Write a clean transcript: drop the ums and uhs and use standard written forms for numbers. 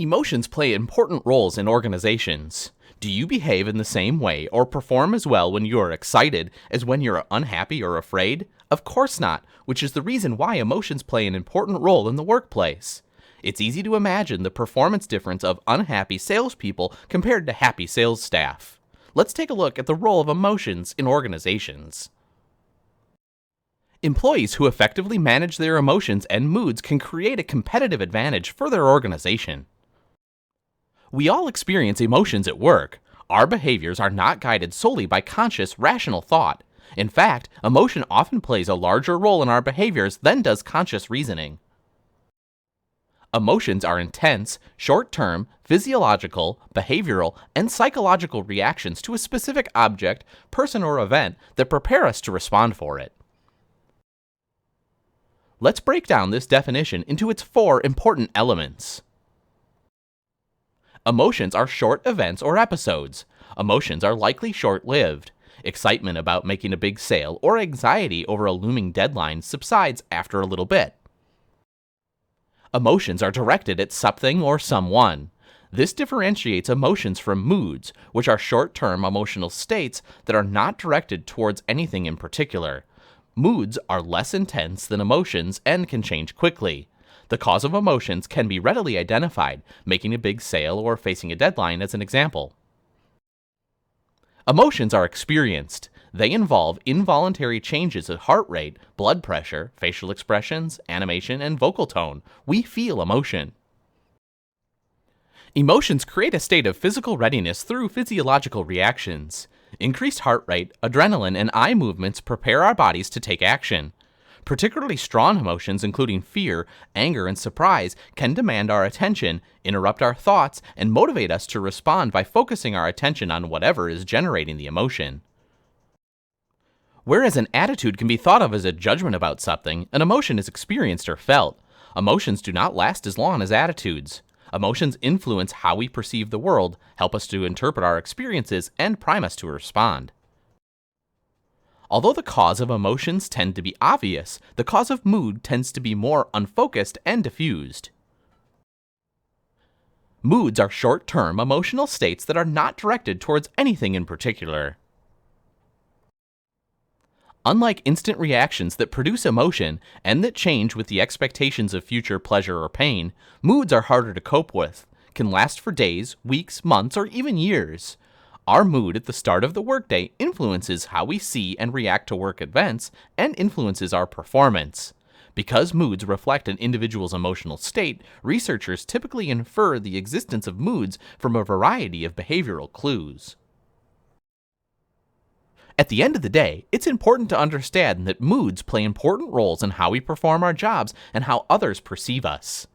Emotions play important roles in organizations. Do you behave in the same way or perform as well when you are excited as when you're unhappy or afraid? Of course not, which is the reason why emotions play an important role in the workplace. It's easy to imagine the performance difference of unhappy salespeople compared to happy sales staff. Let's take a look at the role of emotions in organizations. Employees who effectively manage their emotions and moods can create a competitive advantage for their organization. We all experience emotions at work. Our behaviors are not guided solely by conscious, rational thought. In fact, emotion often plays a larger role in our behaviors than does conscious reasoning. Emotions are intense, short-term, physiological, behavioral, and psychological reactions to a specific object, person, or event that prepare us to respond for it. Let's break down this definition into its 4 important elements. Emotions are short events or episodes. Emotions are likely short-lived. Excitement about making a big sale or anxiety over a looming deadline subsides after a little bit. Emotions are directed at something or someone. This differentiates emotions from moods, which are short-term emotional states that are not directed towards anything in particular. Moods are less intense than emotions and can change quickly. The cause of emotions can be readily identified, making a big sale or facing a deadline as an example. Emotions are experienced. They involve involuntary changes of heart rate, blood pressure, facial expressions, animation, and vocal tone. We feel emotion. Emotions create a state of physical readiness through physiological reactions. Increased heart rate, adrenaline, and eye movements prepare our bodies to take action. Particularly strong emotions, including fear, anger, and surprise, can demand our attention, interrupt our thoughts, and motivate us to respond by focusing our attention on whatever is generating the emotion. Whereas an attitude can be thought of as a judgment about something, an emotion is experienced or felt. Emotions do not last as long as attitudes. Emotions influence how we perceive the world, help us to interpret our experiences, and prime us to respond. Although the cause of emotions tend to be obvious, the cause of mood tends to be more unfocused and diffused. Moods are short-term emotional states that are not directed towards anything in particular. Unlike instant reactions that produce emotion and that change with the expectations of future pleasure or pain, moods are harder to cope with, can last for days, weeks, months, or even years. Our mood at the start of the workday influences how we see and react to work events and influences our performance. Because moods reflect an individual's emotional state, researchers typically infer the existence of moods from a variety of behavioral clues. At the end of the day, it's important to understand that moods play important roles in how we perform our jobs and how others perceive us.